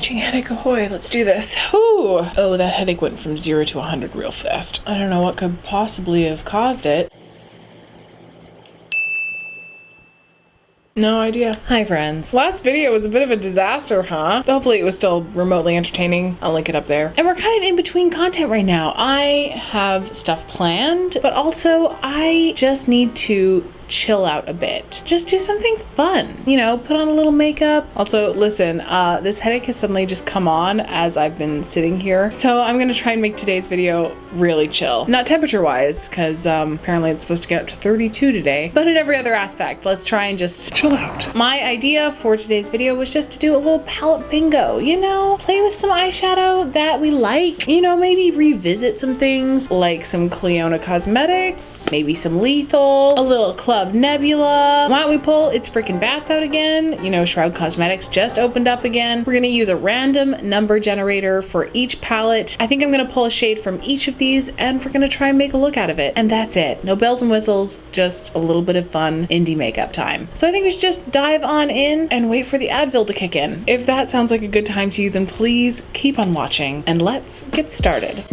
Scratching headache ahoy, let's do this. Ooh. Oh, that headache went from 0 to 100 real fast. I don't know what could possibly have caused it. No idea. Hi friends. Last video was a bit of a disaster, huh? Hopefully it was still remotely entertaining. I'll link it up there. And we're kind of in between content right now. I have stuff planned, but also I just need to chill out a bit. Just do something fun, you know, put on a little makeup. Also, listen, this headache has suddenly just come on as I've been sitting here. So I'm gonna try and make today's video really chill. Not temperature wise, because apparently it's supposed to get up to 32 today, but in every other aspect, let's try and just chill out. My idea for today's video was just to do a little palette bingo, you know, play with some eyeshadow that we like, you know, maybe revisit some things like some Cleona Cosmetics, maybe some Lethal, a little Club Nebula. Why don't we pull It's Freaking Bats out again? You know, Shroud Cosmetics just opened up again. We're gonna use a random number generator for each palette. I think I'm gonna pull a shade from each of these and we're gonna try and make a look out of it. And that's it. No bells and whistles, just a little bit of fun indie makeup time. So I think we should just dive on in and wait for the Advil to kick in. If that sounds like a good time to you, then please keep on watching and let's get started.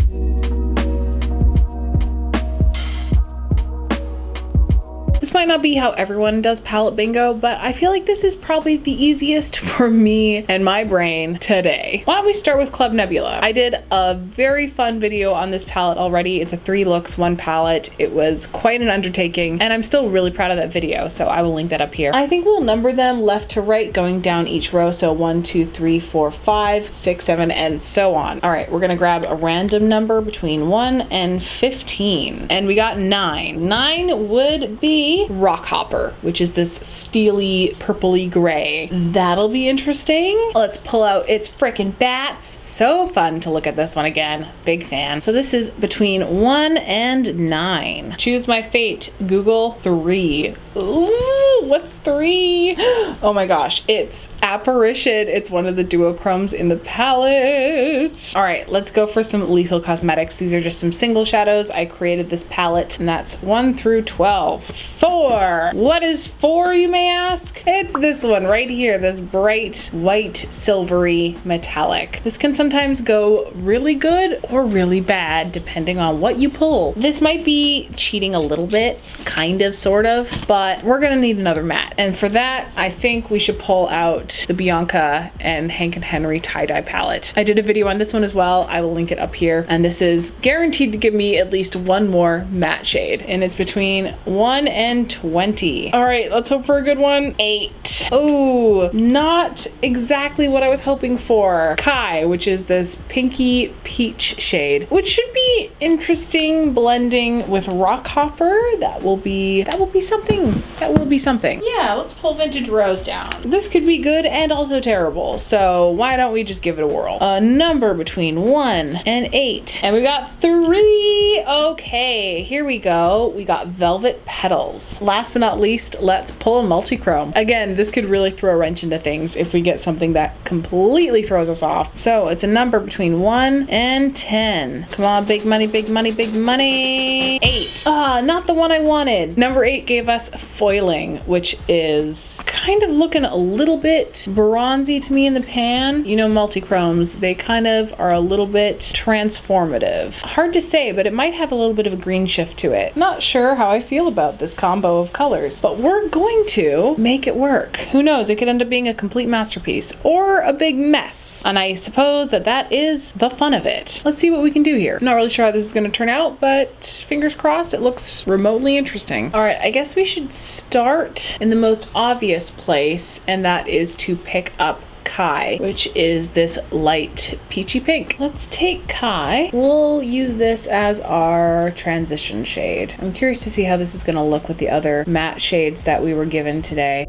This might not be how everyone does palette bingo, but I feel like this is probably the easiest for me and my brain today. Why don't we start with Club Nebula? I did a very fun video on this palette already. It's a 3 looks, 1 palette. It was quite an undertaking, and I'm still really proud of that video, so I will link that up here. I think we'll number them left to right, going down each row, so 1, 2, 3, 4, 5, 6, 7, and so on. All right, we're gonna grab a random number between 1 and 15, and we got 9. 9 would be Rockhopper, which is this steely purpley gray. That'll be interesting. Let's pull out It's Frickin' Bats. So fun to look at this one again. Big fan. So this is between 1 and 9. Choose my fate. Google 3. Ooh, what's 3? Oh my gosh, it's Apparition. It's one of the duochromes in the palette. All right, let's go for some Lethal Cosmetics. These are just some single shadows. I created this palette, and that's 1 through 12. 4. What is 4, you may ask? It's this one right here, this bright white silvery metallic. This can sometimes go really good or really bad depending on what you pull. This might be cheating a little bit, kind of, sort of, but we're gonna need another matte. And for that, I think we should pull out the Bianca and Hank and Henry tie-dye palette. I did a video on this one as well. I will link it up here. And this is guaranteed to give me at least one more matte shade. And it's between 1 and 20. All right, let's hope for a good one. 8. Oh, not exactly what I was hoping for. Kai, which is this pinky peach shade, which should be interesting blending with Rockhopper. That will be something. That will be something. Yeah, let's pull Vintage Rose down. This could be good and also terrible. So why don't we just give it a whirl? A number between 1 and 8. And we got 3. Okay, here we go. We got Velvet Petals. Last but not least, let's pull a multi-chrome. Again, this could really throw a wrench into things if we get something that completely throws us off. So it's a number between 1 and 10. Come on, big money, big money, big money. 8. Not the one I wanted. Number 8 gave us Foiling, which is kind of looking a little bit bronzy to me in the pan. You know, multi-chromes, they kind of are a little bit transformative. Hard to say, but it might have a little bit of a green shift to it. Not sure how I feel about this combo of colors, but we're going to make it work. Who knows, it could end up being a complete masterpiece or a big mess. And I suppose that is the fun of it. Let's see what we can do here. I'm not really sure how this is going to turn out, but fingers crossed, it looks remotely interesting. All right, I guess we should start in the most obvious place, and that is to pick up Kai, which is this light peachy pink. Let's take Kai. We'll use this as our transition shade. I'm curious to see how this is going to look with the other matte shades that we were given today.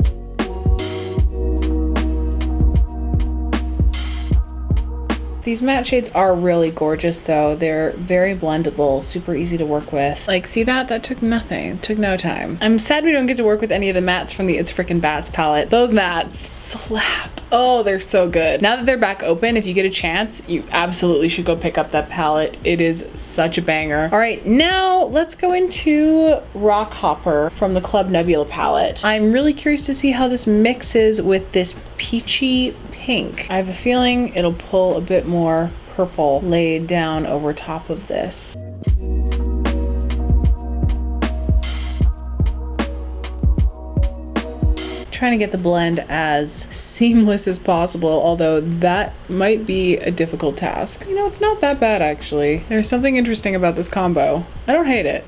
These matte shades are really gorgeous though. They're very blendable, super easy to work with. Like, see that? That took nothing. It took no time. I'm sad we don't get to work with any of the mattes from the It's Frickin' Bats palette. Those mattes slap. Oh, they're so good. Now that they're back open, if you get a chance, you absolutely should go pick up that palette. It is such a banger. All right, now let's go into Rock Hopper from the Club Nebula palette. I'm really curious to see how this mixes with this peachy pink. I have a feeling it'll pull a bit more purple laid down over top of this. Trying to get the blend as seamless as possible, although that might be a difficult task. You know, it's not that bad actually. There's something interesting about this combo. I don't hate it.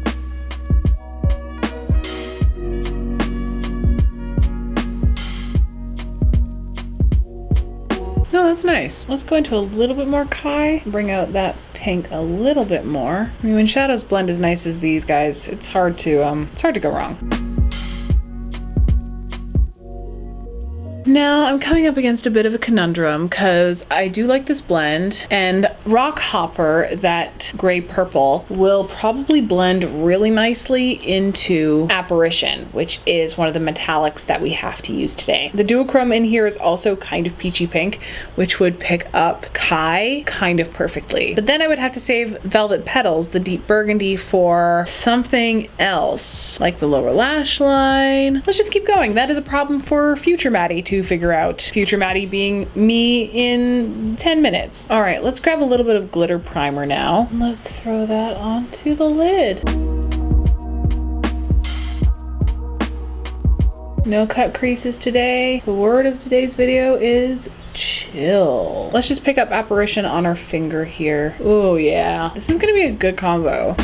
No, that's nice. Let's go into a little bit more Kai, bring out that pink a little bit more. I mean, when shadows blend as nice as these guys, it's hard to go wrong. Now I'm coming up against a bit of a conundrum because I do like this blend, and Rock Hopper, that gray purple, will probably blend really nicely into Apparition, which is one of the metallics that we have to use today. The duochrome in here is also kind of peachy pink, which would pick up Kai kind of perfectly. But then I would have to save Velvet Petals, the deep burgundy, for something else, like the lower lash line. Let's just keep going. That is a problem for future Maddie to figure out. Future Maddie being me in 10 minutes. All right, let's grab a little bit of glitter primer now. Let's throw that onto the lid. No cut creases today. The word of today's video is chill. Let's just pick up Apparition on our finger here. Oh yeah, this is gonna be a good combo.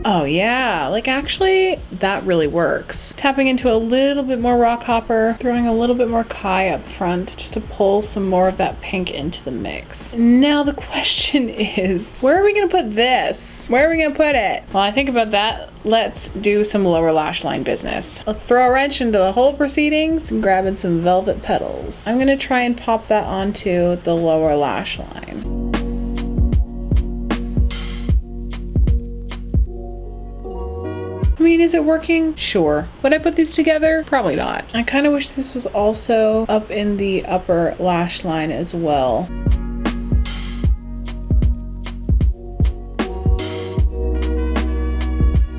Oh yeah, like actually that really works. Tapping into a little bit more Rock Hopper, throwing a little bit more Kai up front just to pull some more of that pink into the mix. Now the question is, where are we gonna put this? Where are we gonna put it? While I think about that, let's do some lower lash line business. Let's throw a wrench into the whole proceedings and grab in some Velvet Petals. I'm gonna try and pop that onto the lower lash line. I mean, is it working? Sure. Would I put these together? Probably not. I kind of wish this was also up in the upper lash line as well.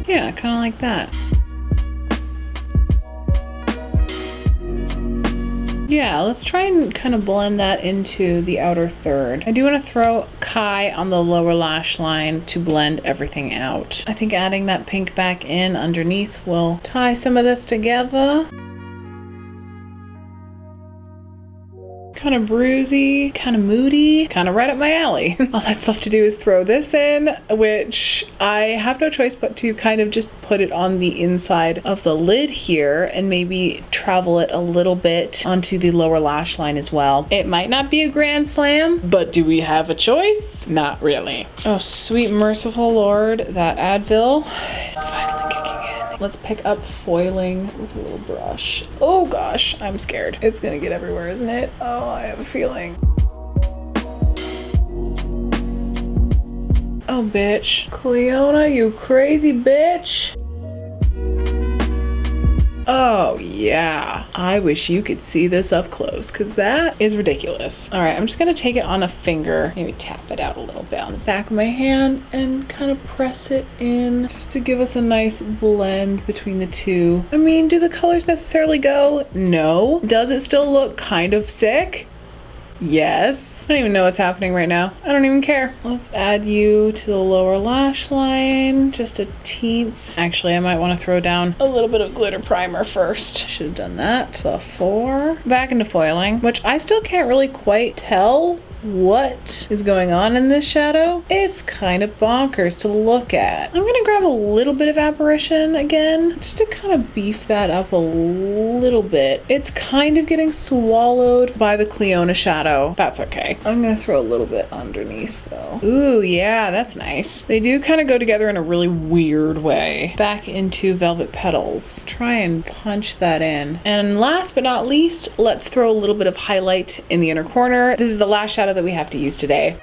Yeah, kind of like that. Yeah, let's try and kind of blend that into the outer third. I do want to throw Kai on the lower lash line to blend everything out. I think adding that pink back in underneath will tie some of this together. Kind of bruisey, kind of moody, kind of right up my alley. All that's left to do is throw this in, which I have no choice but to kind of just put it on the inside of the lid here and maybe travel it a little bit onto the lower lash line as well. It might not be a grand slam, but do we have a choice? Not really. Oh, sweet merciful Lord, that Advil is finally kicking in. Let's pick up foiling with a little brush. Oh gosh, I'm scared. It's gonna get everywhere, isn't it? Oh, I have a feeling. Oh, bitch. Cleona, you crazy bitch. Oh yeah, I wish you could see this up close because that is ridiculous. All right, I'm just gonna take it on a finger, maybe tap it out a little bit on the back of my hand and kind of press it in just to give us a nice blend between the two. I mean, do the colors necessarily go? No. Does it still look kind of sick? Yes. I don't even know what's happening right now. I don't even care. Let's add you to the lower lash line, just a teens. Actually, I might want to throw down a little bit of glitter primer first. Should have done that before. Back into foiling, which I still can't really quite tell what is going on in this shadow. It's kind of bonkers to look at. I'm gonna grab a little bit of Apparition again, just to kind of beef that up a little bit. It's kind of getting swallowed by the Cleona shadow. That's okay. I'm gonna throw a little bit underneath though. Ooh, yeah, that's nice. They do kind of go together in a really weird way. Back into Velvet Petals. Try and punch that in. And last but not least, let's throw a little bit of highlight in the inner corner. This is the last shadow that we have to use today.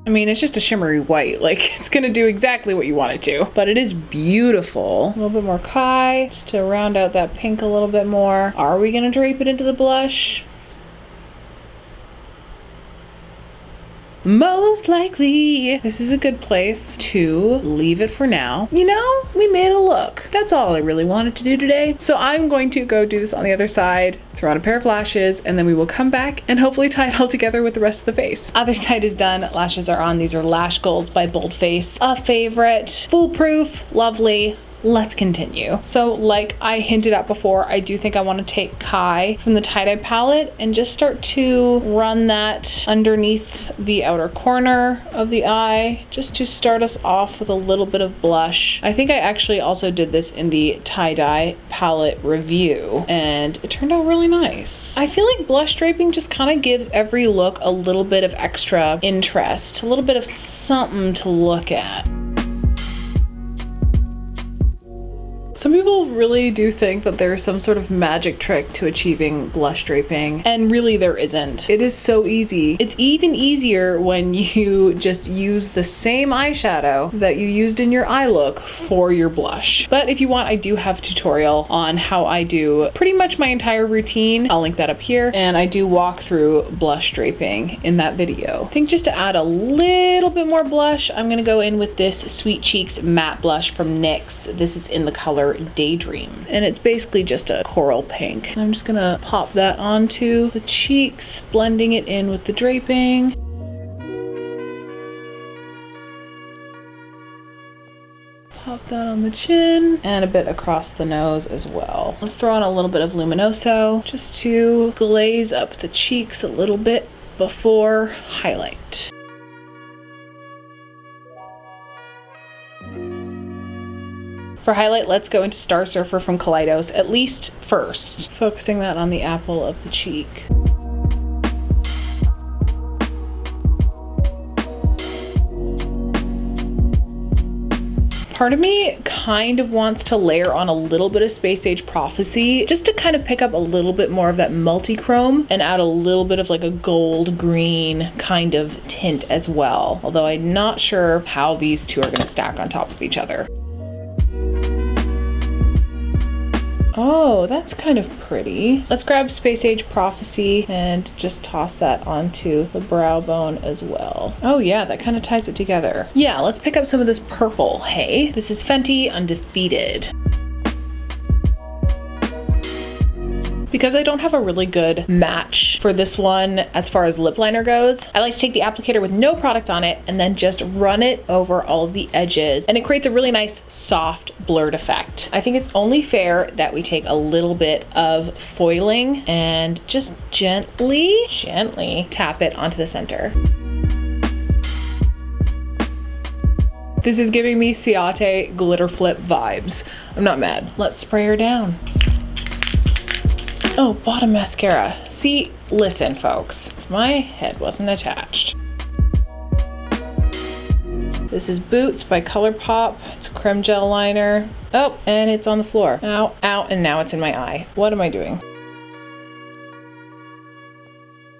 I'm I mean, it's just a shimmery white. Like, it's gonna do exactly what you want it to, but it is beautiful. A little bit more Kai, just to round out that pink a little bit more. Are we gonna drape it into the blush? Most likely. This is a good place to leave it for now. You know, we made a look. That's all I really wanted to do today. So I'm going to go do this on the other side, throw on a pair of lashes, and then we will come back and hopefully tie it all together with the rest of the face. Other side is done. Lashes are on. These are Lash Goals by Boldface. A favorite. Foolproof. Lovely. Let's continue. So like I hinted at before, I do think I want to take Kai from the tie-dye palette and just start to run that underneath the outer corner of the eye, just to start us off with a little bit of blush. I think I actually also did this in the tie-dye palette review and it turned out really nice. I feel like blush draping just kind of gives every look a little bit of extra interest, a little bit of something to look at. Some people really do think that there's some sort of magic trick to achieving blush draping, and really there isn't. It is so easy. It's even easier when you just use the same eyeshadow that you used in your eye look for your blush. But if you want, I do have a tutorial on how I do pretty much my entire routine. I'll link that up here, and I do walk through blush draping in that video. I think just to add a little bit more blush, I'm gonna go in with this Sweet Cheeks matte blush from NYX. This is in the color Daydream, and it's basically just a coral pink. I'm just gonna pop that onto the cheeks, blending it in with the draping. Pop that on the chin and a bit across the nose as well. Let's throw on a little bit of Luminoso just to glaze up the cheeks a little bit before highlight. For highlight, let's go into Star Surfer from Kaleidos, at least first. Focusing that on the apple of the cheek. Part of me kind of wants to layer on a little bit of Space Age Prophecy, just to kind of pick up a little bit more of that multi-chrome and add a little bit of like a gold green kind of tint as well. Although I'm not sure how these two are gonna stack on top of each other. Oh, that's kind of pretty. Let's grab Space Age Prophecy and just toss that onto the brow bone as well. Oh yeah, that kind of ties it together. Yeah, let's pick up some of this purple, hey? This is Fenty Undefeated. Because I don't have a really good match for this one as far as lip liner goes, I like to take the applicator with no product on it and then just run it over all of the edges, and it creates a really nice soft blurred effect. I think it's only fair that we take a little bit of foiling and just gently tap it onto the center. This is giving me Ciate glitter flip vibes. I'm not mad. Let's spray her down. Oh, bottom mascara. See, listen folks, my head wasn't attached. This is Boots by ColourPop. It's a creme gel liner. Oh, and it's on the floor. Ow, ow, and now it's in my eye. What am I doing?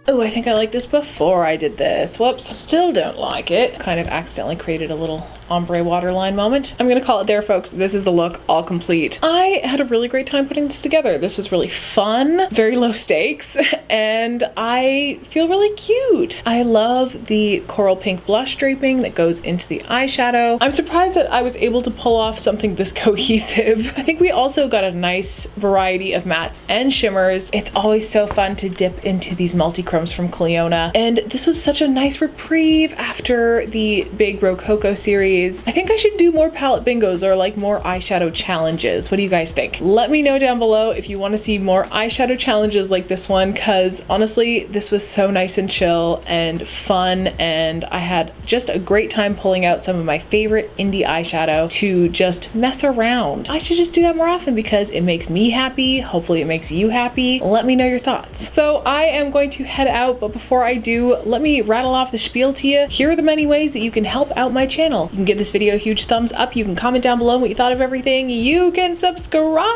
Oh, I think I liked this before I did this. Whoops, still don't like it. Kind of accidentally created a little ombre waterline moment. I'm gonna call it there, folks. This is the look all complete. I had a really great time putting this together. This was really fun, very low stakes, and I feel really cute. I love the coral pink blush draping that goes into the eyeshadow. I'm surprised that I was able to pull off something this cohesive. I think we also got a nice variety of mattes and shimmers. It's always so fun to dip into these multi-chromes from Cleona, and this was such a nice reprieve after the Big Rococo series. I think I should do more palette bingos or like more eyeshadow challenges. What do you guys think? Let me know down below if you want to see more eyeshadow challenges like this one, because honestly, this was so nice and chill and fun, and I had just a great time pulling out some of my favorite indie eyeshadow to just mess around. I should just do that more often because it makes me happy. Hopefully it makes you happy. Let me know your thoughts. So I am going to head bit out, but before I do, let me rattle off the spiel to you. Here are the many ways that you can help out my channel. You can give this video a huge thumbs up, you can comment down below what you thought of everything, you can subscribe!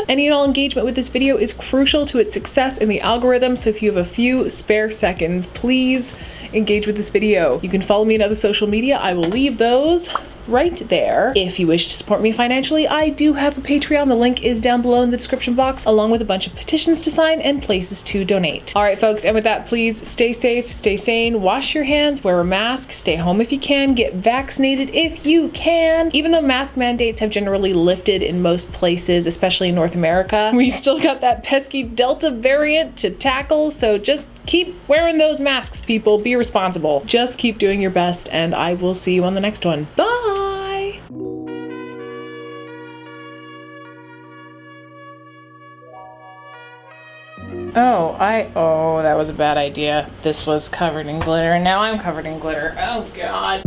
Any and all engagement with this video is crucial to its success in the algorithm, so if you have a few spare seconds, please engage with this video. You can follow me on other social media, I will leave those right there. If you wish to support me financially, I do have a Patreon. The link is down below in the description box, along with a bunch of petitions to sign and places to donate. All right, folks, and with that, please stay safe, stay sane, wash your hands, wear a mask, stay home if you can, get vaccinated if you can. Even though mask mandates have generally lifted in most places, especially in North America, we still got that pesky Delta variant to tackle, so just keep wearing those masks, people. Be responsible. Just keep doing your best, and I will see you on the next one. Bye! Oh, that was a bad idea. This was covered in glitter, and now I'm covered in glitter. Oh, God.